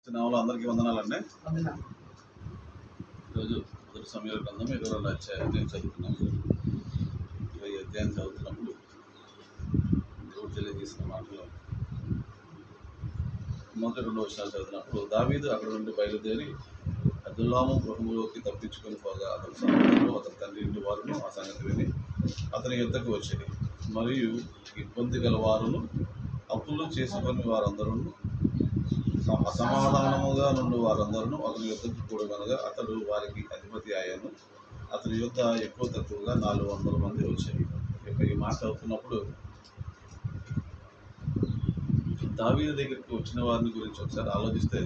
నామములో అందరికీ వందనాలండి. ఈరోజు మొదటి సమయాల గ్రంథం 22వ అధ్యాయం చదువుతున్నాం. 20వ అధ్యాయం చదువుతున్నప్పుడు దేవుడు తెలియజేసిన మాటలు మొదటి 2 వర్షాలు చదువుతున్నప్పుడు దావీదు అక్కడ నుండి బయలుదేరి అదుల్లాము గృహంలోకి తప్పించుకొని పోగా అతని సహోదరులు అతని తండ్రి ఇంటి వారును ఆ సంగతి విని అతని యుద్ధకు వచ్చేది. మరియు ఇబ్బంది గల వారును అప్పులు చేసుకొని వారందరూ అసమాధానముగా నుండి వారందరూ అతని యుద్ధకు కూడగనగా అతడు వారికి అధిపతి అయ్యాను. అతని యుద్ధ ఎక్కువ తక్కువగా 400 మంది వచ్చాయి. ఈ మాట అవుతున్నప్పుడు దావీదు దగ్గరికి వచ్చిన వారిని గురించి ఒకసారి ఆలోచిస్తే,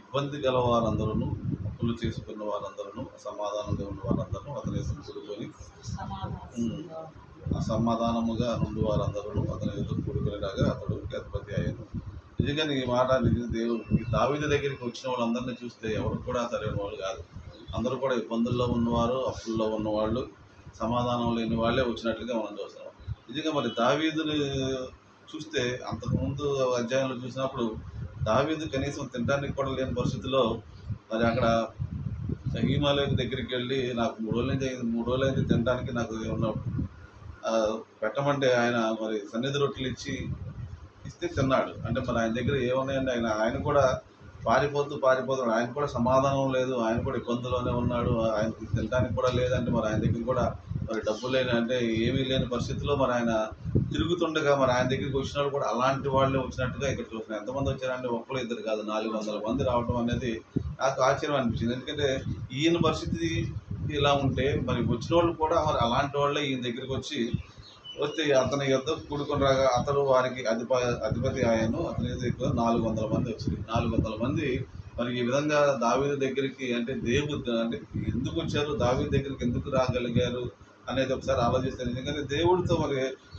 ఇబ్బంది గల వారందరూ, అప్పులు చేసుకున్న వారందరూ, అసమాధానంగా ఉన్న వారందరూ అతని యుద్ధకు కూడుకొని అసమాధానముగా నుండి వారందరూ అతని యుద్ధకు కూడుకునేలాగా అతడు అధిపతి అయ్యాను. నిజంగా ఈ మాట దేవుడు దావీదు దగ్గరికి వచ్చిన వాళ్ళందరినీ చూస్తే ఎవరు కూడా సరైన వాళ్ళు కాదు. అందరూ కూడా ఇబ్బందుల్లో ఉన్నవారు, అప్పుల్లో ఉన్నవాళ్ళు, సమాధానం లేని వాళ్ళే వచ్చినట్లుగా మనం చూస్తాం. నిజంగా మరి దావీదుని చూస్తే అంతకుముందు అధ్యాయంలో చూసినప్పుడు దావీదు కనీసం తినడానికి కూడా లేని పరిస్థితిలో మరి అక్కడ హిమాలయ దగ్గరికి వెళ్ళి నాకు 3 రోజులైంది తినడానికి నాకు ఏమన్నా పెట్టమంటే ఆయన మరి సన్నిధి రొట్టెలు ఇస్తే తిన్నాడు. అంటే మరి ఆయన దగ్గర ఏమున్నాయండి? ఆయన కూడా పారిపోతున్నాడు. ఆయన కూడా సమాధానం లేదు, ఆయన కూడా ఇబ్బందుల్లోనే ఉన్నాడు, ఆయనకి తినడానికి కూడా లేదంటే మరి ఆయన దగ్గర కూడా మరి డబ్బులు లేని అంటే ఏమీ లేని పరిస్థితిలో మరి ఆయన తిరుగుతుండగా మరి ఆయన దగ్గరికి వచ్చిన వాళ్ళు కూడా అలాంటి వాళ్ళే వచ్చినట్టుగా ఇక్కడ చూస్తున్నాం. ఎంతమంది వచ్చారంటే ఒక్కరు ఇద్దరు కాదు, 400 మంది రావడం అనేది నాకు ఆశ్చర్యం అనిపించింది. ఎందుకంటే ఈయన పరిస్థితి ఇలా ఉంటే మరి వచ్చిన వాళ్ళు కూడా మరి అలాంటి వాళ్ళే ఈయన దగ్గరికి వస్తే అతని యుద్ధకు కూడుకొని రాగా అతడు వారికి అధిపతి అయ్యాను. అతని దగ్గర 400 మంది వచ్చింది. 400 మంది మరి ఈ విధంగా దావీదు దగ్గరికి అంటే దేవుడు అంటే ఎందుకు వచ్చారు, దావీదు దగ్గరికి ఎందుకు రాగలిగారు అనేది ఒకసారి ఆలోచిస్తే, ఎందుకంటే దేవుడితో మరి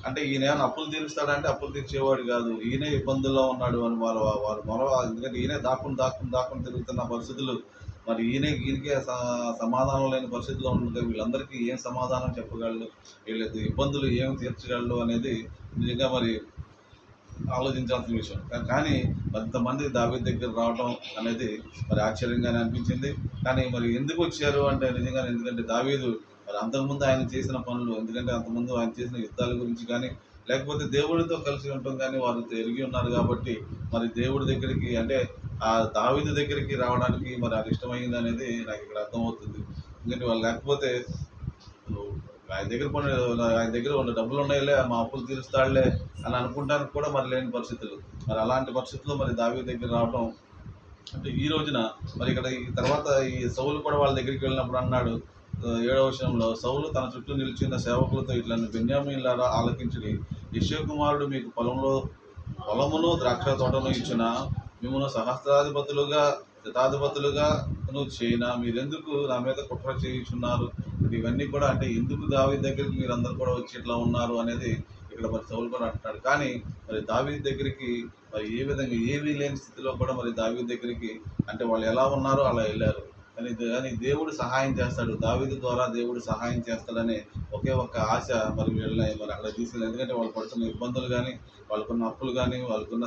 అంటే ఈయన ఏమైనా అప్పులు తీరుస్తాడంటే అప్పులు తీర్చేవాడు కాదు, ఈయనే ఇబ్బందుల్లో ఉన్నాడు అని వారు ఎందుకంటే ఈయనే దాక్కుని తిరుగుతున్న పరిస్థితులు, మరి ఈయనకే సమాధానం లేని పరిస్థితిలో ఉండగా వీళ్ళందరికీ ఏం సమాధానం చెప్పగలడు, వీళ్ళకి ఇబ్బందులు ఏం తీర్చగలడు అనేది నిజంగా మరి ఆలోచించాల్సిన విషయం. కానీ కొంతమంది దావీదు దగ్గర రావడం అనేది మరి ఆశ్చర్యంగానే అనిపించింది. కానీ మరి ఎందుకు వచ్చారు అంటే నిజంగా ఎందుకంటే దావీదు మరి అంతకుముందు ఆయన చేసిన పనులు, ఎందుకంటే అంతకుముందు ఆయన చేసిన యుద్ధాల గురించి కానీ లేకపోతే దేవుడితో కలిసి ఉండటం కానీ వారు ఎరిగి ఉన్నారు కాబట్టి మరి దేవుడి దగ్గరికి అంటే ఆ దావీదు దగ్గరికి రావడానికి మరి అది ఇష్టమైంది అనేది నాకు ఇక్కడ అర్థమవుతుంది. ఎందుకంటే వాళ్ళు లేకపోతే ఆయన దగ్గర ఉన్న డబ్బులు ఉన్నాయిలే, మా అప్పులు తీరుస్తాడులే అని అనుకుంటానికి కూడా మరి లేని పరిస్థితులు. మరి అలాంటి పరిస్థితుల్లో మరి దావీదు దగ్గర రావడం అంటే ఈ రోజున మరి ఇక్కడ ఈ తర్వాత ఈ సౌలు కూడా వాళ్ళ దగ్గరికి వెళ్ళినప్పుడు అన్నాడు 7వ వచనంలో, సౌలు తన చుట్టూ నిలిచిన సేవకులతో ఇట్లా బెన్యామీనులారా ఆలకించుడి, యెష్షయి కుమారుడు మీకు పొలమును ద్రాక్ష తోటను ఇచ్చిన మిమ్మల్ని సహస్రాధిపతులుగా శతాధిపతులుగా చేయనా, మీరెందుకు నా మీద కుట్ర చేయుచున్నారు? ఇవన్నీ కూడా అంటే ఎందుకు దావీదు దగ్గరికి మీరందరూ కూడా వచ్చి ఇట్లా ఉన్నారు అనేది ఇక్కడ మరి సౌలు కూడా అంటున్నాడు. కానీ మరి దావీదు దగ్గరికి మరి ఏ విధంగా ఏమీ లేని స్థితిలో కూడా మరి దావీదు దగ్గరికి అంటే వాళ్ళు ఎలా ఉన్నారో అలా వెళ్ళారు. కానీ దేవుడు సహాయం చేస్తాడు, దావీదు ద్వారా దేవుడు సహాయం చేస్తాడనే ఒకే ఒక్క ఆశ మరి వీళ్ళని మరి అక్కడ తీసుకెళ్ళి, ఎందుకంటే వాళ్ళు పడుతున్న ఇబ్బందులు కానీ వాళ్ళకున్న అప్పులు కానీ వాళ్ళకున్న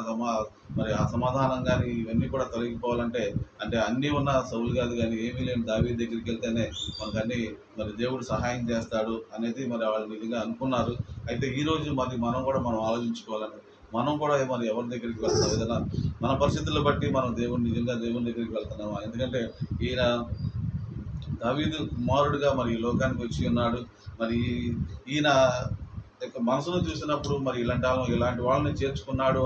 మరి అసమాధానం కానీ ఇవన్నీ కూడా తొలగిపోవాలంటే అంటే అన్నీ ఉన్న సౌలు కాదు కానీ ఏమీ లేని దావీదు దగ్గరికి వెళ్తేనే మనకు అన్నీ మరి దేవుడు సహాయం చేస్తాడు అనేది మరి వాళ్ళు నిజంగా అనుకున్నారు. అయితే ఈరోజు మరి మనం ఆలోచించుకోవాలని మనం కూడా మరి ఎవరి దగ్గరికి వెళ్తున్నాం, ఏదైనా మన పరిస్థితులను బట్టి మనం నిజంగా దేవుని దగ్గరికి వెళ్తున్నామా? ఎందుకంటే ఈయన దావీదు కుమారుడిగా మరి ఈ లోకానికి వచ్చి ఉన్నాడు. మరి ఈయన మనసును చూసినప్పుడు మరి ఇలాంటి వాళ్ళని చేర్చుకున్నాడు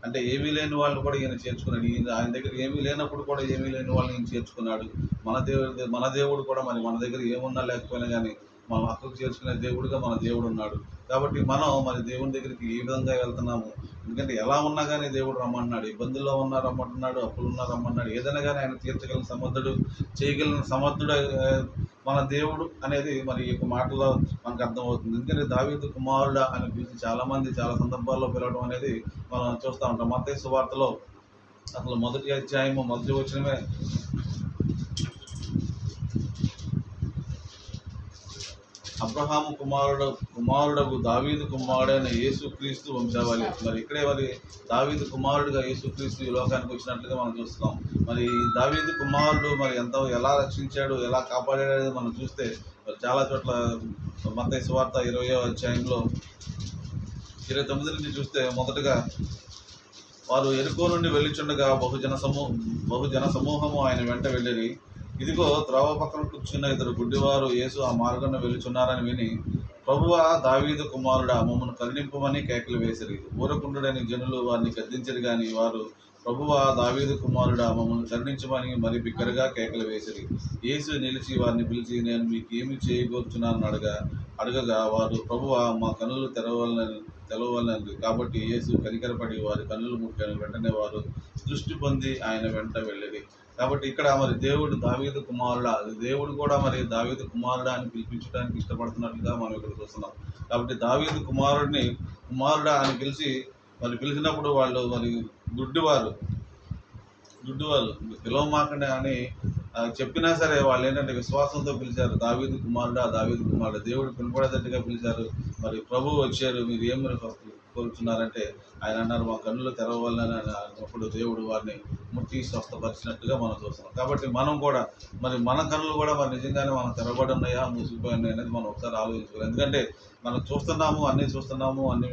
అంటే ఏమీ లేని వాళ్ళు కూడా ఈయన చేర్చుకున్నాడు. ఆయన దగ్గర ఏమీ లేనప్పుడు కూడా ఏమీ లేని వాళ్ళని ఈయన చేర్చుకున్నాడు. మన దేవుడు కూడా మరి మన దగ్గర ఏమున్నా లేకపోయినా కానీ మన హక్కుకు చేర్చుకునే దేవుడుగా మన దేవుడు ఉన్నాడు. కాబట్టి మనం మరి దేవుని దగ్గరికి ఏ విధంగా వెళ్తున్నాము, ఎందుకంటే ఎలా ఉన్నా కానీ దేవుడు రమ్మన్నాడు, ఇబ్బందుల్లో ఉన్నా రమ్మంటున్నాడు, అప్పులున్నా రమ్మన్నాడు, ఏదైనా కానీ ఆయన తీర్చగలిగిన సమర్థుడు, చేయగలిగిన సమర్థుడు మన దేవుడు అనేది మరి ఈ మాటలో మనకు అర్థమవుతుంది. ఎందుకంటే దావీదు కుమారుడా అని పిలిచి చాలామంది చాలా సందర్భాల్లో పిలవడం అనేది మనం చూస్తూ ఉంటాం. మత్తయి సువార్తలో అసలు మొదటి అధ్యాయము మొదటి వచనమే అబ్రహాము కుమారుడకు దావీదు కుమారుడైన యేసుక్రీస్తు వంశావళి. మరి ఇక్కడే మరి దావీదు కుమారుడుగా యేసుక్రీస్తు ఈ లోకానికి వచ్చినట్లుగా మనం చూస్తున్నాం. మరి దావీదు కుమారుడు మరి ఎలా రక్షించాడు, ఎలా కాపాడాడు అనేది మనం చూస్తే మరి చాలా చోట్ల మత్తయి సువార్త 20వ అధ్యాయంలో 29 నుంచి చూస్తే, మొదటగా వారు యెరికో నుండి వెళ్ళుచుండగా బహుజన సమూహము ఆయన వెంట వెళ్ళిరి. ఇదిగో త్రోవ పక్కన కూర్చున్న 2 గుడ్డివారు యేసు ఆ మార్గాన వెళ్ళుచున్నారని విని, ప్రభువా దావీదు కుమారుడా మమ్మను కరుణింపమని కేకలు వేసిరి. ఊరకుండుడని జనులు వారిని గద్దించరు గాని వారు, ప్రభువా దావీదు కుమారుడా మమ్మల్ని కరుణించమని మరి బిగ్గరగా కేకలు వేసిరి. యేసు నిలిచి వారిని పిలిచి, నేను మీకు ఏమి చేయగోరుచున్నానని అడగగా వారు, ప్రభువా మా కన్నులు తెరవలనది. కాబట్టి యేసు కనికరపడి వారి కన్నులు ముట్టాను. వెంటనే వారు దృష్టి పొంది ఆయన వెంట వెళ్ళిరి. కాబట్టి ఇక్కడ మరి దేవుడు దావీదు కుమారుడా, దేవుడు కూడా మరి దావీదు కుమారుడా అని పిలిపించడానికి ఇష్టపడుతున్నట్లుగా మనం ఇక్కడ చూస్తున్నాం. కాబట్టి దావీదు కుమారుడా అని పిలిచినప్పుడు వాళ్ళు మరి గుడ్డివారు పిలవమాకండి అని చెప్పినా సరే వాళ్ళు ఏంటంటే విశ్వాసంతో పిలిచారు. దావీదు కుమారుడా, దేవుడు పిలుపడేటట్టుగా పిలిచారు. మరి ప్రభువు వచ్చారు, మీరు ఏం కోరుచున్నారంటే ఆయన అన్నారు, మా కన్నులు తెరవాలని అన్నప్పుడు దేవుడు వారిని ముట్టి స్వస్థపరిచినట్టుగా మనం చూస్తున్నాం. కాబట్టి మనం కూడా మరి మన కన్నులు కూడా మరి నిజంగానే మనం తెరవబడి ఉన్నాయా, మూసిపోయినాయి అనేది మనం ఒకసారి ఆలోచించుకోవాలి. ఎందుకంటే మనం చూస్తున్నాము, అన్నీ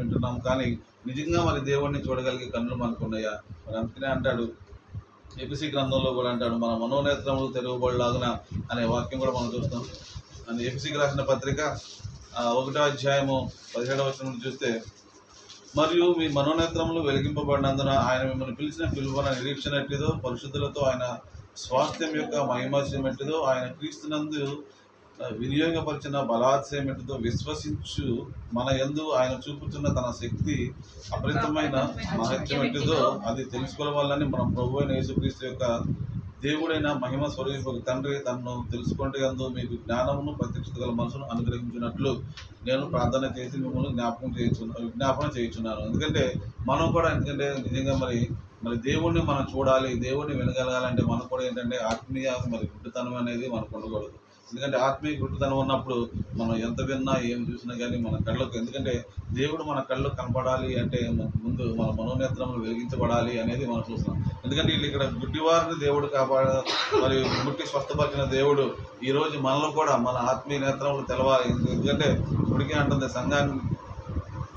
వింటున్నాము, కానీ నిజంగా మరి దేవుడిని చూడగలిగే కన్నులు మనకు ఉన్నాయా? మరి అందుకనే అంటాడు, ఎఫెసీ గ్రంథంలో కూడా అంటాడు, మన మనోనేత్రములు తెరవబడలాగున అనే వాక్యం కూడా మనం చూస్తాం. అని ఎఫెసీకి రాసిన పత్రిక 1వ అధ్యాయము 17వ వచనం చూస్తే, మరియు మీ మనోనేత్రములు వెలిగింపబడినందున ఆయన మిమ్మల్ని పిలిచిన పిలువన నిరీక్షణ ఎట్టిదో, పరిశుద్ధులతో ఆయన స్వాస్థ్యం యొక్క మహిమాశ్రయం ఆయన క్రీస్తునందు వినియోగపరిచిన బలాత్సయం ఎట్టిదో విశ్వసించు మన యందు ఆయన చూపుతున్న తన శక్తి అపరితమైన మహత్యం ఎట్టిదో అది తెలుసుకోవాలని మనం ప్రభు అయిన యేసుక్రీస్తు యొక్క దేవుడైన మహిమ స్వరూపకు తండ్రి తనను తెలుసుకుంటే యందు మీకు జ్ఞానమును ప్రత్యక్షత గల మనసును అనుగ్రహించినట్లు నేను ప్రార్థన చేసి మిమ్మల్ని విజ్ఞాపన చేయించున్నాను. ఎందుకంటే మనం కూడా నిజంగా మరి దేవుణ్ణి మనం చూడాలి, దేవుణ్ణి వినగలగాలంటే మనకు కూడా ఏంటంటే ఆత్మీయ మరి గుడ్డితనం అనేది మనకు ఉండకూడదు. ఎందుకంటే ఆత్మీయ గుడ్డితనం ఉన్నప్పుడు మనం ఎంత విన్నా ఏం చూసినా కానీ మన కళ్ళకు, ఎందుకంటే దేవుడు మన కళ్ళు కనపడాలి అంటే ముందు మన మనోనేత్రములు వెలిగించబడాలి అనేది మనం చూస్తున్నాం. ఎందుకంటే ఇక్కడ గుడ్డివారిని దేవుడు మరి ముట్టి స్వస్థపరిచిన దేవుడు ఈరోజు మనలో కూడా మన ఆత్మీయ నేత్రములు తెలవాలి. ఎందుకంటే ఇప్పటికే అంటుంది, సంఘాన్ని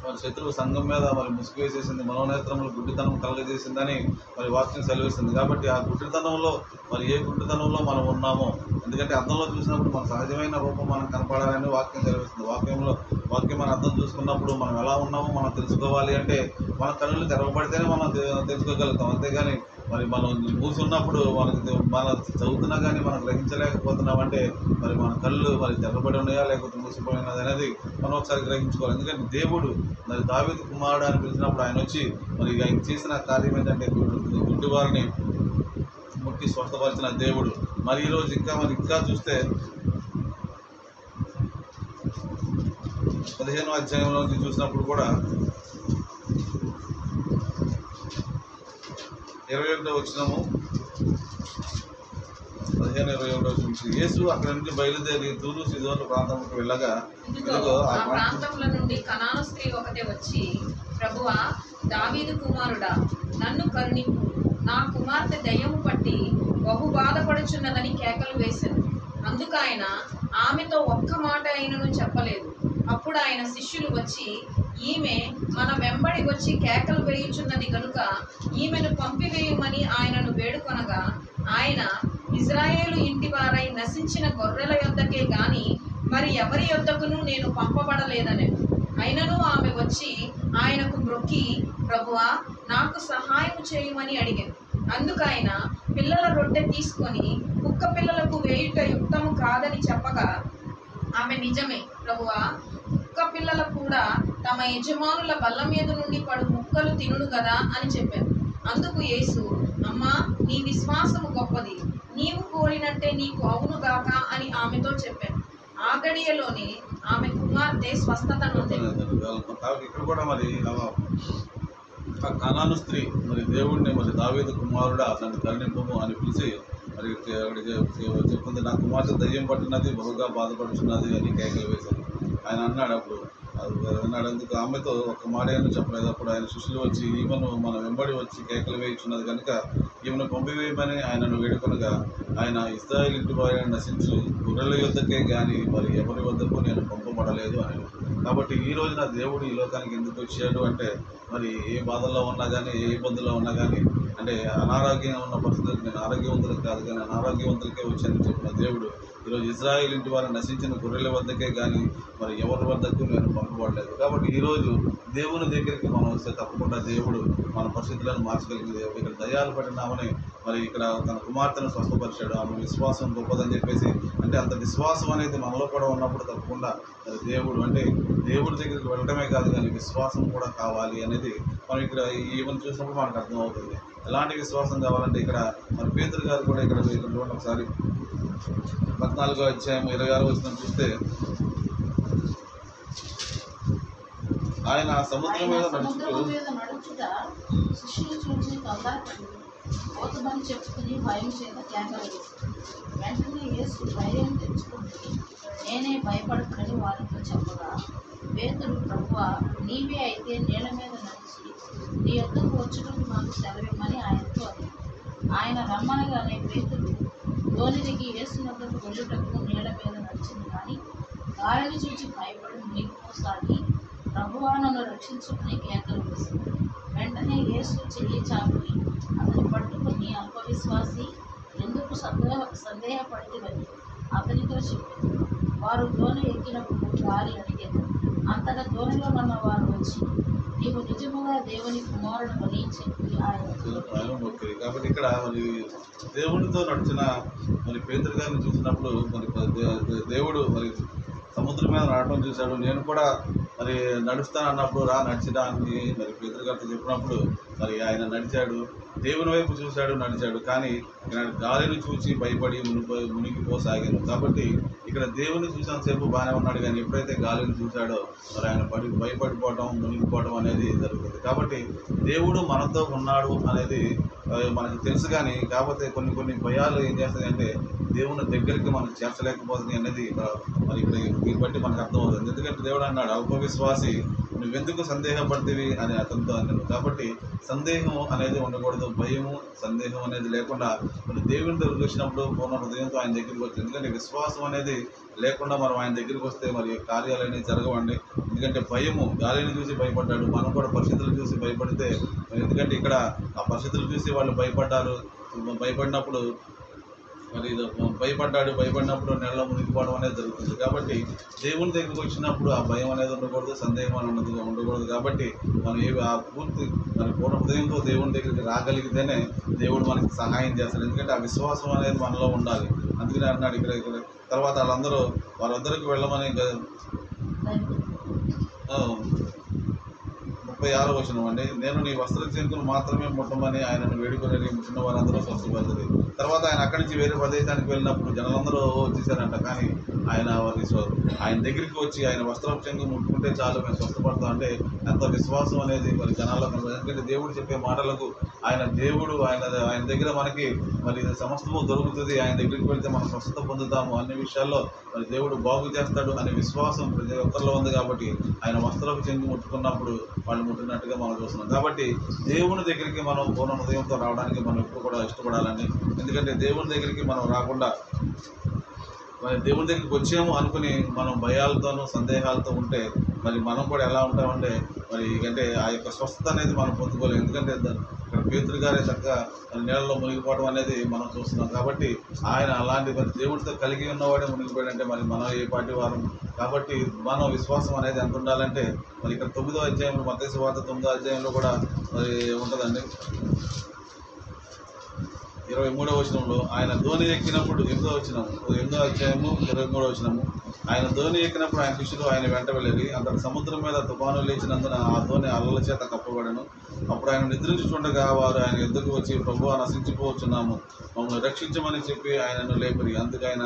మరి శత్రువు సంఘం మీద మరి ముసుగు వేసేసింది, మనోనేత్రములు గుడ్డితనం కలగజేసిందని మరి వాక్యం సెలవిస్తుంది. కాబట్టి ఆ గుడ్డితనంలో మరి ఏ గుడ్డితనంలో మనం ఉన్నామో, ఎందుకంటే అర్థంలో చూసినప్పుడు మన సహజమైన రూపం మనం కనపడాలని వాక్యం సెలవిస్తుంది. వాక్యం మన అర్థం చూసుకున్నప్పుడు మనం ఎలా ఉన్నామో మనం తెలుసుకోవాలి అంటే మన కన్నులు తెరవబడితేనే మనం తెలుసుకోగలుగుతాం. అంతేగాని మరి మనం మూసి ఉన్నప్పుడు మన చదువుతున్నా కానీ మనం గ్రహించలేకపోతున్నాం అంటే మరి మన కళ్ళు మరి తెరవబడి ఉన్నాయా లేకపోతే మూసిపోయినది అనేది మనం ఒకసారి గ్రహించుకోవాలి. ఎందుకంటే దేవుడు మరి దావీదు కుమారుడు అని పిలిచినప్పుడు ఆయన వచ్చి మరి ఆయన చేసిన కార్యం ఏంటంటే గుడ్డివారిని ముట్టి స్వస్థపరిచిన దేవుడు. మరి ఈరోజు ఇంకా చూస్తే 15వ అధ్యాయంలో చూసినప్పుడు కూడా 21వ వచనము 15-21వ వచనం, యేసు అక్కడి నుంచి బయలుదేరి తూరు సీదోను ప్రాంతంలోకి వెళ్ళగా, ఇదిగో ఆ ప్రాంతముల నుండి కనాను స్త్రీ ఒకటే వచ్చి, ప్రభువా దావీదు కుమారుడా నన్ను కరుణింపు, నా కుమార్తె దయ్యము పట్టి బహు బాధపడుచున్నదని కేకలు వేశాను. అందుకు ఆయన ఆమెతో ఒక్క మాట అయినను చెప్పలేదు. అప్పుడు ఆయన శిష్యులు వచ్చి, ఈమె మన వెంబడి వచ్చి కేకలు వేయుచున్నది గనుక ఈమెను పంపివేయమని ఆయనను వేడుకొనగా, ఆయన ఇజ్రాయేలు ఇంటి వారై నశించిన గొర్రెల యొద్దకే గాని మరి ఎవరి యొద్దకును నేను పంపబడలేదని. అయినను ఆమె వచ్చి ఆయనకు మ్రొక్కి, ప్రభువా నాకు సహాయం చేయమని అడిగాను. అందుకు ఆయన పిల్లల రొట్టె తీసుకొని కుక్క పిల్లలకు వేయుట యుక్తము కాదని చెప్పగా, ఆమె నిజమే ప్రభువా, కుక్క పిల్లలు కూడా తమ యజమానుల బల్ల మీద నుండి పడు ముక్కలు తినును కదా అని చెప్పాను. అందుకు యేసు, అమ్మా నీ విశ్వాసము గొప్పది, నీవు కోరినట్టే నీకు అవునుగాక అని ఆమెతో చెప్పాను. ఆ గడియలోనే ఆమె కుమార్తె స్వస్థత నొందింది. ఇక్కడ కూడా మరి ఆ కనాను స్త్రీ మరి దేవుడిని మరి దావీదు కుమారుడా నన్ను కరుణింపుము అని పిలిచి మరి చెప్తుంది, నా కుమార్తె దయ్యం పట్టినది, బహుగా బాధపడుతున్నది అని కేకలు వేశారు. ఆయన అన్నాడు అప్పుడు అన్నాడు, అందుకు ఆమెతో ఒక్క మాట ఏమో చెప్పలేదు. అప్పుడు ఆయన శిష్యులు వచ్చి ఈమెను మన వెంబడి వచ్చి కేకలు వేయుచున్నది కనుక ఈమెను పంపివేయమని ఆయనను వేడుకొనగా ఆయన ఇశ్రాయేలు ఇంటి వారిని నశించు గొర్రెల యొద్దకే కానీ మరి ఎవరి వద్దకు నేను పంపబడలేదు అని. కాబట్టి ఈ రోజున దేవుడు ఈ లోకానికి ఎందుకు వచ్చాడు అంటే మరి ఏ బాధల్లో ఉన్నా కానీ ఏ ఇబ్బందుల్లో ఉన్నా కానీ అంటే అనారోగ్యంగా ఉన్న పరిస్థితులకు నేను ఆరోగ్యవంతులకు కాదు కానీ అనారోగ్యవంతులకే వచ్చానని చెప్పిన దేవుడు ఈరోజు ఇశ్రాయేలు ఇంటి వారిని నశించిన గొర్రెల వద్దకే కానీ మరి ఎవరి వద్దకు నేను పంపబడలేదు. కాబట్టి ఈరోజు దేవుని దగ్గరికి మనం వస్తే తప్పకుండా దేవుడు మన పరిస్థితులను మార్చగలిగిన దేవుడు. ఇక్కడ దయ్యాలు పట్టినామని మరి ఇక్కడ తన కుమార్తెను స్వస్థపరిచాడు. ఆమె విశ్వాసం గొప్పదని చెప్పేసి అంటే అంత విశ్వాసం అనేది మనలో కూడా ఉన్నప్పుడు తప్పకుండా మరి దేవుడు అంటే దేవుడి దగ్గరికి వెళ్ళడమే కాదు కానీ విశ్వాసం కూడా కావాలి అనేది మనం ఇక్కడ ఈవెన్ చూసినప్పుడు మనకు అర్థమవుతుంది. ఎలాంటి విశ్వాసం కావాలంటే ఇక్కడ మరి పేతురు గారు కూడా ఇక్కడ చూడండి ఒకసారి 14వ అధ్యాయం 26వ వచనం చూస్తే ఆయన సముద్రం మీద నడుచుట శిష్యులు చూసి తొందరపడి పోతమని చెప్పుకుని భయం చేత కేకలు వేశారు. వెంటనే యేసు ధైర్యం తెచ్చుకుని నేనే భయపడకని వారితో చెప్పగా పేతురు ప్రభువా నీవే అయితే నీళ్ళ మీద నడిచి నీ యొద్దకు వచ్చుటకు నాకు సెలవిమ్మని ఆయనతో అడిగాడు. ఆయన రమ్మనగానే పేతురు దోణి దిగి యేసు వద్దకు వెళ్ళుటకు నీళ్ళ మీద నడిచింది కానీ గాలిని చూచి భయపడి మునిగిపోసాగి ప్రభువా నన్ను రక్షించుకుని కేకలు వేసింది. వెంటనే యేసు చెయ్యి చాపి అతని పట్టుకుని అల్పవిశ్వాసి ఎందుకు సందేహపడితేవని అతనితో చెప్పింది. వారు దోణి ఎక్కినప్పుడు గాలి అడిగారు. అంతగా దోణిలో ఉన్న వారు వచ్చి నీవు నిజముగా దేవుని కుమారుడు అని చెప్పి ఆయన. కాబట్టి ఇక్కడ మరి దేవుడితో నడిచిన మరి పేతురు గారిని చూసినప్పుడు మరి దేవుడు మరి సముద్రం మీద నడవడం చూశాడు. నేను కూడా మరి నడుస్తాను అన్నప్పుడు నడిచడానికి మరి పేతురు గారితో చెప్పినప్పుడు మరి ఆయన నడిచాడు, దేవుని వైపు చూశాడు, నడిచాడు. కానీ ఇక్కడ గాలిని చూసి భయపడి మునిగిపోసాగాను. కాబట్టి ఇక్కడ దేవుని చూసినంతసేపు బాగానే ఉన్నాడు కానీ ఎప్పుడైతే గాలిని చూశాడో మరి ఆయన భయపడిపోవడం మునిగిపోవడం అనేది జరుగుతుంది. కాబట్టి దేవుడు మనతో ఉన్నాడు అనేది మనకు తెలుసు కానీ కాకపోతే కొన్ని భయాలు ఏం చేస్తాయంటే దేవుని దగ్గరికి మనం చేర్చలేకపోతుంది అనేది మరి ఇక్కడ దీన్ని బట్టి మనకు అర్థమవుతుంది. ఎందుకంటే దేవుడు అన్నాడు అల్పవిశ్వాసి నువ్వెందుకు సందేహపడితేవి అని అతనితో అన్నాడు. కాబట్టి సందేహం అనేది ఉండకూడదు, భయము సందేహం అనేది లేకుండా మరి దేవుని దగ్గరికి వచ్చినప్పుడు పూర్ణ హృదయంతో ఆయన దగ్గరికి వచ్చి, ఎందుకంటే విశ్వాసం అనేది లేకుండా మనం ఆయన దగ్గరికి వస్తే మరి కార్యాలు అనేవి జరగవండి. ఎందుకంటే భయము గాలిని చూసి భయపడ్డాడు, మనం కూడా పరిస్థితులు చూసి భయపడితే ఎందుకంటే ఇక్కడ ఆ పరిస్థితులు చూసి వాళ్ళు భయపడినప్పుడు మరి భయపడినప్పుడు నెలలో మునిగిపోవడం అనేది జరుగుతుంది. కాబట్టి దేవుని దగ్గరికి వచ్చినప్పుడు ఆ భయం అనేది ఉండకూడదు, సందేహం అనేది ఉండకూడదు. కాబట్టి మనం ఆ పూర్తి మరి పూర్ణ హృదయంతో దేవుని దగ్గరికి రాగలిగితేనే దేవుడు మనకి సహాయం చేస్తాడు. ఎందుకంటే ఆ విశ్వాసం అనేది మనలో ఉండాలి. అందుకనే అన్నాడు ఇక్కడ తర్వాత వారందరికీ వెళ్ళమని 36వ వచనం అండి. నేను నీ వస్త్ర చెంకును మాత్రమే ముట్టమని ఆయనను వేడుకొని ముట్టిన వారందరూ స్వస్థపడుతుంది. తర్వాత ఆయన అక్కడి నుంచి వేరే ప్రదేశానికి వెళ్ళినప్పుడు జనాలందరూ వచ్చేసారంట. కానీ ఆయన దగ్గరికి వచ్చి ఆయన వస్త్ర చెంగు ముట్టుకుంటే చాలు మేము స్వస్థపడతాం అంటే ఎంత విశ్వాసం అనేది మరి జనాల్లో కనబడుతుంది. ఎందుకంటే దేవుడు చెప్పే మాటలకు ఆయన దేవుడు ఆయన దగ్గర మనకి మరి సమస్తము దొరుకుతుంది, ఆయన దగ్గరికి వెళ్తే మనం స్వస్థత పొందుతాము, అన్ని విషయాల్లో మరి దేవుడు బాగు చేస్తాడు అనే విశ్వాసం ప్రతి ఒక్కరిలో ఉంది. కాబట్టి ఆయన వస్త్రపు చెంగు ముట్టుకున్నప్పుడు వాళ్ళు ముట్టినట్టుగా మనం చూస్తున్నాం. కాబట్టి దేవుని దగ్గరికి మనం పూర్ణ హృదయంతో రావడానికి మనం ఎప్పుడు కూడా ఇష్టపడాలని. ఎందుకంటే దేవుని దగ్గరికి మనం రాకుండా మరి దేవుని దగ్గరికి వచ్చాము అనుకుని మనం భయాలతోనూ సందేహాలతో ఉంటే మరి మనం కూడా ఎలా ఉంటామంటే మరి అంటే ఆ యొక్క స్వస్థత అనేది మనం పొందుకోలేము. ఎందుకంటే ఇక్కడ పేతురు గారే చక్కగా నీళ్ళలో మునిగిపోవడం అనేది మనం చూస్తున్నాం. కాబట్టి ఆయన అలాంటి మరి దేవుడితో కలిగి ఉన్నవాడే మునిగిపోయాడంటే మరి మనం ఏ పార్టీ వారం. కాబట్టి మనం విశ్వాసం అనేది ఎంత ఉండాలంటే మరి ఇక్కడ 9వ అధ్యాయంలో మత్తయి సువార్త 9వ అధ్యాయంలో కూడా మరి ఉంటుందండి. 23వ వచనంలో ఆయన ధోని ఎక్కినప్పుడు 8వ అధ్యాయము 23వ వచనము, ఆయన ధోని ఎక్కినప్పుడు ఆయన శిష్యులు ఆయన వెంట వెళ్ళి అతడు సముద్రం మీద తుఫాను లేచినందున ఆ ధోని అలల చేత కప్పబడను. అప్పుడు ఆయన నిద్రించుచుండగా వారు ఆయన ఎద్దుకు వచ్చి, ప్రభువా, నశించిపోవచ్చున్నాము, మమ్మల్ని రక్షించమని చెప్పి ఆయనను లేపరి. అందుకు ఆయన,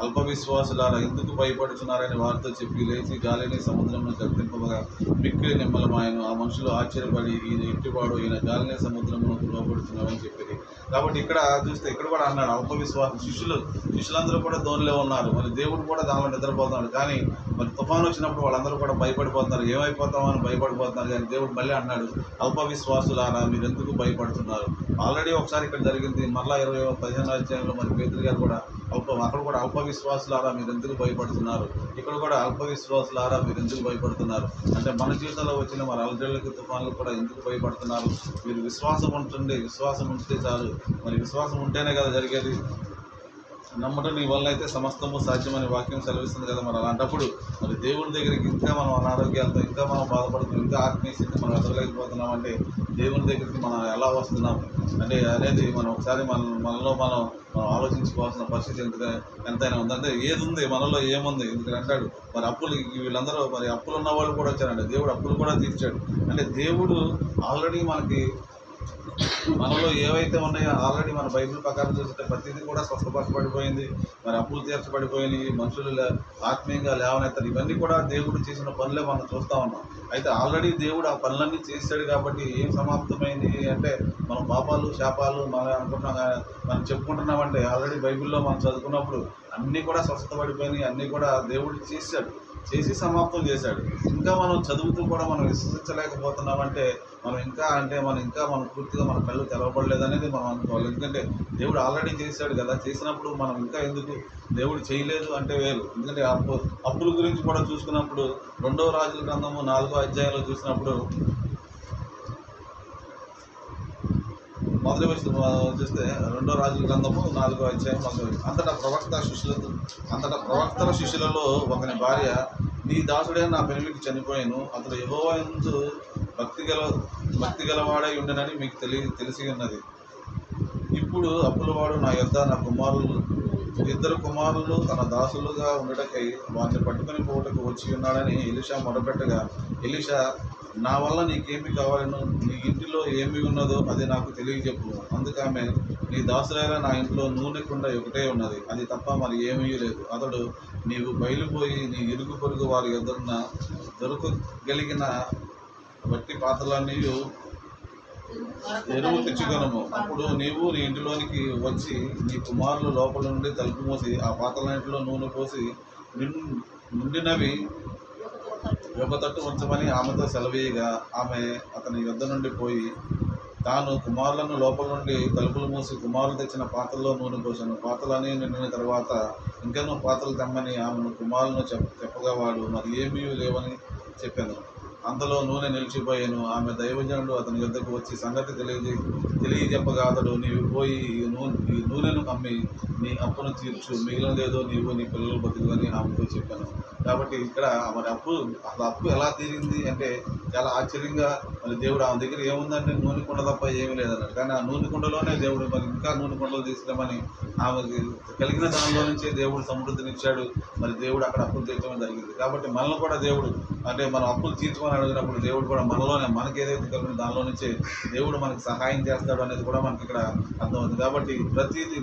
అల్ప విశ్వాసులారా, ఎందుకు భయపడుతున్నారని వారితో చెప్పి లేచి గాలిని సముద్రంను గర్తింపగా మిక్కిలి నిమ్మలమాయను. ఆ మనుషులు ఆశ్చర్యపడి, ఈయన ఎట్టివాడు, ఈయన గాలిని సముద్రమునకు లోబడుతున్నామని చెప్పి. కాబట్టి ఇక్కడ చూస్తే ఇక్కడ కూడా అన్నాడు అల్ప విశ్వాసం. శిష్యులందరూ కూడా ధోనిలో ఉన్నారు, మరి దేవుడు కూడా దానిలో నిద్రపోతున్నాడు. కానీ మరి తుఫాను వచ్చినప్పుడు వాళ్ళందరూ కూడా భయపడిపోతున్నారు, ఏమైపోతామని భయపడిపోతున్నారు. కానీ దేవుడు మళ్ళీ అన్నాడు, అల్ప విశ్వాసులారా, మీరు ఎందుకు భయపడుతున్నారు? ఆల్రెడీ ఒకసారి ఇక్కడ జరిగింది, మరలా 15వ అధ్యాయంలో మరి పేతురు గారు కూడా అక్కడ కూడా అల్ప విశ్వాసులారా మీరు ఎందుకు భయపడుతున్నారు, ఇక్కడ కూడా అల్ప విశ్వాసులారా మీరు ఎందుకు భయపడుతున్నారు అంటే మన జీవితంలో వచ్చిన మరి అలజడులకు తుఫాన్లు కూడా ఎందుకు భయపడుతున్నారు? మీరు విశ్వాసం ఉంటే చాలు. మరి విశ్వాసం ఉంటేనే కదా జరిగేది. నమ్మటం నీ వల్ల అయితే సమస్తము సాధ్యమని వాక్యం సెలవిస్తుంది కదా. మరి అలాంటప్పుడు మరి దేవుని దగ్గరికి ఇంకా మనం అనారోగ్యాలతో, ఇంకా మనం బాధపడుతున్నాం, ఇంకా ఆత్మీయ స్థితి మనం ఎదగలేకపోతున్నాం అంటే దేవుని దగ్గరికి మనం ఎలా వస్తున్నాం అంటే అనేది మనం ఒకసారి మనలో మనం ఆలోచించుకోవాల్సిన పరిస్థితి ఎంతైనా ఉంది. అంటే ఏది ఉంది మనలో, ఏముంది? ఎందుకంటే అంటాడు మరి అప్పులు, వీళ్ళందరూ మరి అప్పులు ఉన్న వాళ్ళు కూడా వచ్చారంటే దేవుడు అప్పులు కూడా తీర్చాడు. అంటే దేవుడు ఆల్రెడీ మనలో ఏవైతే ఉన్నాయో ఆల్రెడీ మన బైబిల్ ప్రకారం చూస్తే ప్రతిదీ కూడా స్వస్థపరచబడిపోయింది, మరి అప్పులు తీర్చబడిపోయినాయి, మనుషులు ఆత్మీయంగా లేవనెత్తారు. ఇవన్నీ కూడా దేవుడు చేసిన పనులే మనం చూస్తూ ఉన్నాం. అయితే ఆల్రెడీ దేవుడు ఆ పనులన్నీ చేశాడు కాబట్టి ఏం సమాప్తమైంది అంటే మన పాపాలు శాపాలు మనం చెప్పుకుంటున్నామంటే ఆల్రెడీ బైబిల్లో మనం చదువుకున్నప్పుడు అన్నీ కూడా స్వస్థపడిపోయినాయి, అన్నీ కూడా దేవుడు చేసి సమాప్తం చేశాడు. ఇంకా మనం చదువుతూ కూడా మనం విశ్వసించలేకపోతున్నామంటే మనం ఇంకా పూర్తిగా మన కళ్ళు తెరవబడలేదనేది మనం అనుకోవాలి. ఎందుకంటే దేవుడు ఆల్రెడీ చేశాడు కదా, చేసినప్పుడు మనం ఇంకా ఎందుకు దేవుడు చేయలేదు అంటే వేరు. ఎందుకంటే అప్పుల గురించి కూడా చూసుకున్నప్పుడు 2వ రాజుల గ్రంథము 4వ అధ్యాయంలో చూసినప్పుడు మొదటి వచ్చి చూస్తే 2వ రాజుల గ్రంథము 4వ అధ్యాయం 1. అంతటా ప్రవక్తల శిష్యులలో ఒకని భార్య, నీ దాసుడే నా పెనిమిటి చనిపోయాను, అతడు యెహోవా యందు భక్తి గలవాడై ఉండనని మీకు తెలిసి ఉన్నది. ఇప్పుడు అప్పులవాడు నా యొద్ద నా ఇద్దరు కుమారులు తన దాసులుగా ఉండటకై వారిని పట్టుకుని పోవటకు వచ్చి ఉన్నాడని ఎలీషా మొదలుపెట్టగా, ఎలీషా, నా వల్ల నీకేమి కావాలను, నీ ఇంటిలో ఏమి ఉన్నదో అది నాకు తెలియజెప్పు. అందుకామె, నీ దాసులైన నా ఇంట్లో నూనె కుండ ఒకటే ఉన్నది, అది తప్ప మరి ఏమీ లేదు. అతడు, నీవు బయలుపోయి నీ ఇరుగు పొరుగు వారి ఎదురున దొరకగలిగిన వట్టి పాత్రలన్నీ ఎరువు తెచ్చుకొనము. అప్పుడు నీవు నీ ఇంటిలోనికి వచ్చి నీ కుమారులు లోపల నుండి తలుపు మూసి ఆ పాత్రలన్నింటిలో నూనె పోసి నిండినవి ఒక తట్టు ఉంచమని ఆమెతో సెలవీయగా, ఆమె అతని యొద్ద నుండి పోయి తాను కుమారులను లోపల నుండి తలుపులు మూసి కుమారులు తెచ్చిన పాత్రలో నూనె పోసాను. పాత్రలన్నీ నిండిన తర్వాత ఇంకనూ పాత్రలు తెమ్మని ఆమెను కుమారులను చెప్పగా వాడు మరి ఏమీ లేవని చెప్పాను. అంతలో నూనె నిలిచిపోయాను. ఆమె దైవజనుడు అతని యొద్దకు వచ్చి సంగతి తెలియజెప్పగా అతడు, నీవు పోయి ఈ నూనెను అమ్మి నీ అప్పును తీర్చు, మిగిలినదేదో నీవు నీ పిల్లలు బతుకు అని ఆమెతో చెప్పాను. కాబట్టి ఇక్కడ మరి అప్పు ఎలా తీరింది అంటే చాలా ఆశ్చర్యంగా, మరి దేవుడు ఆమె దగ్గర ఏముందంటే నూనె కుండ తప్ప ఏమీ లేదన్నాడు. కానీ ఆ నూనె కుండలోనే దేవుడు మరి ఇంకా నూనె కుండలు తీసుకురామని ఆమెకి కలిగిన దానిలో నుంచే దేవుడు సమృద్ధినిచ్చాడు. మరి దేవుడు అక్కడ అప్పులు తీర్చడం జరిగింది. కాబట్టి మనల్ని కూడా దేవుడు అంటే మనం అప్పులు తీర్చుకొని అడిగినప్పుడు దేవుడు కూడా మనకి ఏదైతే కలిగిన దానిలో నుంచే దేవుడు మనకి సహాయం చేస్తాడు అనేది కూడా మనకి ఇక్కడ అర్థమవుతుంది. కాబట్టి ప్రతిదీ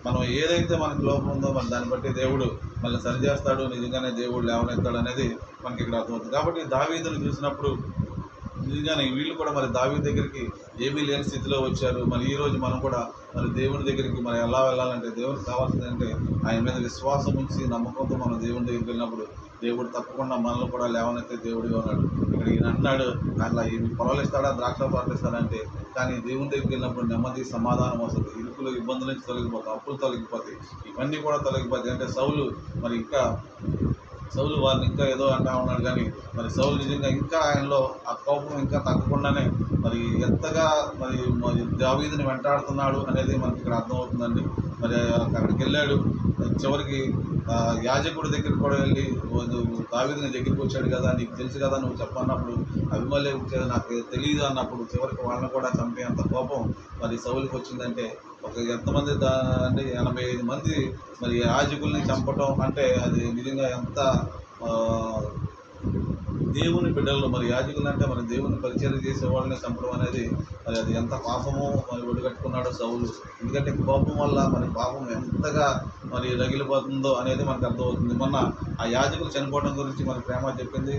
మనం ఏదైతే మనకి లోపం ఉందో మరి దాన్ని బట్టి దేవుడు మళ్ళీ సరిచేస్తాడు, నిజంగానే దేవుడు లేవనెత్తాడు అనేది మనకి ఇక్కడ అర్థమవుతుంది. కాబట్టి దావీదును చూసినప్పుడు నిజంగానే వీళ్ళు కూడా మరి దావీదు దగ్గరికి ఏమీ లేని స్థితిలో వచ్చారు. మరి ఈరోజు మనం కూడా మరి దేవుని దగ్గరికి మరి ఎలా వెళ్ళాలంటే దేవునికి కావాల్సింది అంటే ఆయన మీద విశ్వాసం ఉంచి నమ్మకంతో మనం దేవుని దగ్గరికి వెళ్ళినప్పుడు దేవుడు తప్పకుండా మనల్ని కూడా లేవనెత్తే దేవుడిగా ఉన్నాడు. ఇక్కడ ఈయన అన్నాడు, అట్లా ఇవి పొలాలు ఇస్తాడా, ద్రాక్ష పాటలు ఇస్తాడంటే, కానీ దేవుని దగ్గరికి వెళ్ళినప్పుడు నెమ్మది సమాధానం వస్తుంది, ఇరుకులు ఇబ్బందుల నుంచి తొలగిపోతాయి, అప్పులు తొలగిపోతాయి, ఇవన్నీ కూడా తొలగిపోతాయి. అంటే సౌలు వారిని ఇంకా ఏదో అంటా ఉన్నాడు. కానీ మరి సౌలు నిజంగా ఇంకా ఆయనలో ఆ కోపం ఇంకా తగ్గకుండానే మరి ఎంతగా మరి దావీదుని వెంటాడుతున్నాడు అనేది మనకి ఇక్కడ అర్థమవుతుందండి. మరి అక్కడికి వెళ్ళాడు, చివరికి యాజకుడి దగ్గరికి కూడా వెళ్ళి దావీదు నీ దగ్గరికి వచ్చాడు కదా, నీకు తెలుసు కదా, నువ్వు చెప్పన్నప్పుడు అభిమలేకు వచ్చేది నాకు తెలియదు అన్నప్పుడు చివరికి వాళ్ళని కూడా చంపేంత కోపం మరి సౌలుకి వచ్చిందంటే ఎంతమంది అంటే 85 మంది మరి యాజకుల్ని చంపటం అంటే అది నిజంగా ఎంత దేవుని బిడ్డలను మరి యాజకులు అంటే మరి దేవుని పరిచయం చేసే వాళ్ళని చంపడం అనేది మరి అది ఎంత పాపమో మరి ఒడిగట్టుకున్నాడో సౌలు. ఎందుకంటే కోపం వల్ల మరి పాపం ఎంతగా మరి రగిలిపోతుందో అనేది మనకు అర్థమవుతుంది. మొన్న ఆ యాజకులు చనిపోవడం గురించి మన ప్రేమ చెప్పింది.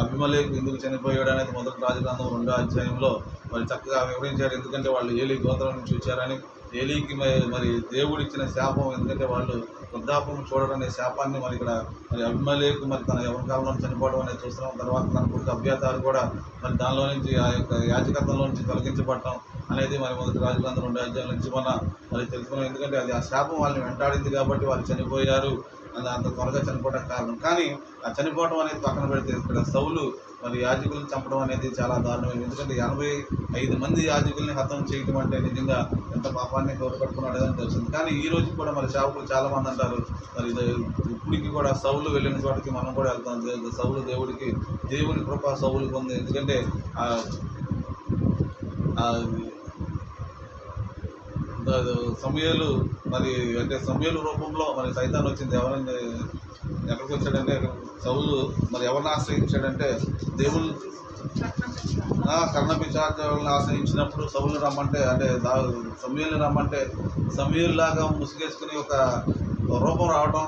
అభిమలేకు ఎందుకు చనిపోయాడు అనేది మొదటి రాజగ్రంథం 2వ అధ్యాయంలో మరి చక్కగా వివరించాడు. ఎందుకంటే వాళ్ళు ఏలీ గోత్రం నుంచి వచ్చారని, ఏలీకి మరి దేవుడు ఇచ్చిన శాపం, ఎందుకంటే వాళ్ళు వృద్ధాపం చూడడనే శాపాన్ని మరి ఇక్కడ మరి అభిమలేకు మరి తన యవ్వన కాలంలో చనిపోవడం అనేది చూస్తున్నాం. తర్వాత తన కొడుకు అబ్యాతారు కూడా మరి దానిలో నుంచి ఆ యొక్క యాజకత్వంలో నుంచి తొలగించబడటం అనేది మరి మొదటి రాజగ్రంథం 2వ అధ్యాయం నుంచి మరి తెలుసుకున్నాం. ఎందుకంటే అది ఆ శాపం వాళ్ళని వెంటాడింది కాబట్టి వాళ్ళు చనిపోయారు, అంత త్వరగా చనిపోవడానికి కారణం. కానీ ఆ చనిపోవడం అనేది పక్కన పెడితే ఇక్కడ సౌలు మరి యాజకులను చంపడం అనేది చాలా దారుణమైంది. ఎందుకంటే 85 మంది యాజకుల్ని హతం చేయడం అంటే నిజంగా ఎంత పాపాన్ని కోరపట్టుకున్నాడు అని తెలిసింది. కానీ ఈ రోజు కూడా మరి సేవకులు చాలా మంది అంటారు మరి ఇప్పటికి కూడా సౌలు వెళ్ళిన చోటకి మనం కూడా వెళ్తాం. సౌలు దేవుని కృప సౌలుకి ఉంది. ఎందుకంటే సమూయేలు మరి అంటే సమూయేలు రూపంలో మరి సైతాన్ వచ్చింది. ఎవరైనా ఎక్కడికి వచ్చాడంటే సౌలు మరి ఎవరిని ఆశ్రయించాడంటే దేవుని కర్ణపిశాచాలను ఆశ్రయించినప్పుడు సౌలు రమ్మంటే అంటే సమూయేలు రమ్మంటే సమూయేలు లాగా ముసుగేసుకుని ఒక రూపం రావడం,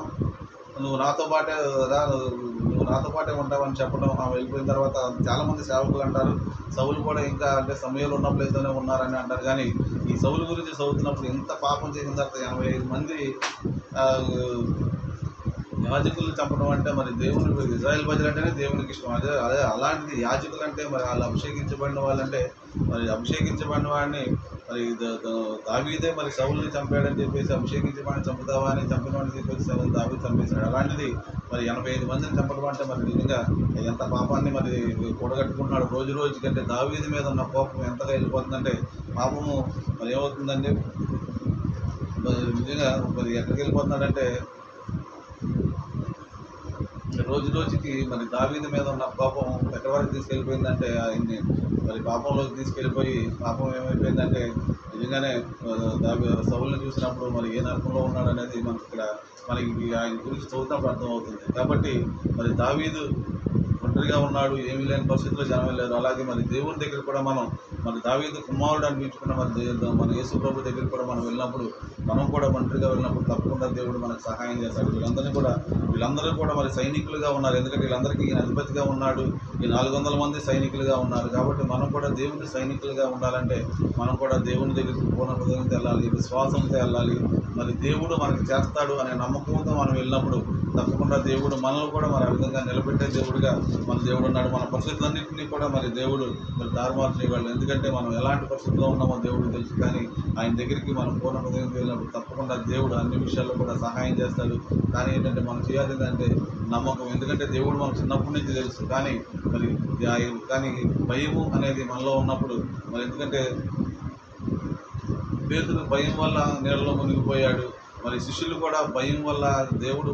నువ్వు నాతో పాటే ఉంటావని చెప్పడం. వెళ్ళిపోయిన తర్వాత చాలామంది సేవకులు అంటారు సౌలు కూడా ఇంకా అంటే సమూయేలు ఉన్న ప్లేస్లోనే ఉన్నారని అంటారు. కానీ ఈ సౌలు గురించి చదువుతున్నప్పుడు ఎంత పాపం చేసిన తర్వాత 85 మంది యాజకులు చంపడం అంటే మరి దేవుని ఇజ్రాయెల్ ప్రజలు అంటేనే దేవునికి ఇష్టం. అదే అలాంటిది యాజకులు అంటే మరి వాళ్ళు అభిషేకించబడిన వాళ్ళంటే మరి అభిషేకించబడిన వాడిని మరి దావీదే మరి సౌలుని చంపాడని చెప్పేసి అభిషేకించబడిని చంపుతావా అని చంపిన వాడిని తీసుకొచ్చి దావీదు చంపేశాడు. అలాంటిది మరి 85 మందిని చంపడం అంటే మరి నిజంగా ఎంత పాపాన్ని మరి కూడగట్టుకుంటున్నాడు. రోజు రోజుకంటే దావీదు మీద ఉన్న కోపం ఎంతగా వెళ్ళిపోతుందంటే పాపము మరి ఏమవుతుందంటే నిజంగా మరి ఎక్కడికి వెళ్ళిపోతున్నాడంటే రోజు రోజుకి మరి దావీదు మీద ఉన్న కోపం ఎక్కడి వరకు తీసుకెళ్ళిపోయిందంటే ఆయన్ని మరి పాపంలోకి తీసుకెళ్ళిపోయి పాపం ఏమైపోయిందంటే నిజంగానే సౌలుని చూసినప్పుడు మరి ఏ నరకంలో ఉన్నాడు అనేది మనకి ఆయన గురించి చదువుతున్నప్పుడు అర్థమవుతుంది. కాబట్టి మరి దావీదు ఒంటరిగా ఉన్నాడు, ఏమీ లేని పరిస్థితుల్లో జనం వెళ్ళారు. అలాగే మరి దేవుని దగ్గర కూడా మనం మరి దావీదు కుమారుడు అనిపించుకున్న మన యేసు ప్రభు దగ్గర కూడా మనం వెళ్ళినప్పుడు మనం కూడా ఒంటరిగా వెళ్ళినప్పుడు తప్పకుండా దేవుడు మనకు సహాయం చేస్తాడు. వీళ్ళందరూ కూడా మరి సైనికులుగా ఉన్నారు. ఎందుకంటే వీళ్ళందరికీ ఈయన అధిపతిగా ఉన్నాడు, ఈ 400 మంది సైనికులుగా ఉన్నారు. కాబట్టి మనం కూడా దేవుని సైనికులుగా ఉండాలంటే మనం కూడా దేవుని దగ్గరికి పూర్ణ హృదయంతో వెళ్ళాలి, విశ్వాసంతో వెళ్ళాలి. మరి దేవుడు మనకి చేస్తాడు అనే నమ్మకంతో మనం వెళ్ళినప్పుడు తప్పకుండా దేవుడు మనల్ని కూడా మరి ఆ విధంగా నిలబెట్టే దేవుడుగా మన దేవుడు ఉన్నాడు. మన పరిస్థితులన్నింటినీ కూడా మరి దేవుడు మరి తారుమారు చేయగలడు. ఎందుకంటే మనం ఎలాంటి పరిస్థితుల్లో ఉన్నామో దేవుడు తెలుసు. కానీ ఆయన దగ్గరికి మనం పూర్ణ హృదయంతో వెళ్ళినప్పుడు తప్పకుండా దేవుడు అన్ని విషయాల్లో కూడా సహాయం చేస్తాడు. కానీ ఏంటంటే మనం చేయాలి అంటే నమ్మకం. ఎందుకంటే దేవుడు మనకు చిన్నప్పటి నుంచి తెలుసు. కానీ భయము అనేది మనలో ఉన్నప్పుడు మరి ఎందుకంటే పేతురు భయం వల్ల నీళ్ళలో మునిగిపోయాడు. మరి శిష్యులు కూడా భయం వల్ల దేవుడు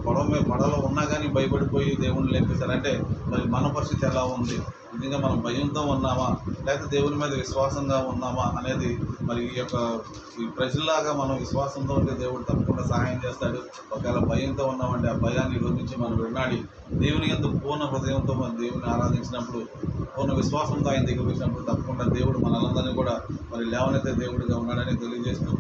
పడవలో ఉన్నా కానీ భయపడిపోయి దేవుడిని లేపేశారంటే మరి మన పరిస్థితి ఎలా ఉంది? నిజంగా మనం భయంతో ఉన్నామా లేకపోతే దేవుని మీద విశ్వాసంగా ఉన్నామా అనేది మరి ఈ ప్రజల్లాగా మనం విశ్వాసంతో ఉంటే దేవుడు తప్పకుండా సహాయం చేస్తాడు. ఒకవేళ భయంతో ఉన్నామంటే ఆ భయాన్ని నుంచి మనం వినాడి దేవుని యందు పూర్ణ హృదయంతో మనం దేవుని ఆరాధించినప్పుడు పూర్ణ విశ్వాసంతో ఆయన దగ్గర వచ్చినప్పుడు తప్పకుండా దేవుడు మనందరినీ కూడా మరి లేవనైతే దేవుడిగా ఉన్నాడని తెలియజేస్తూ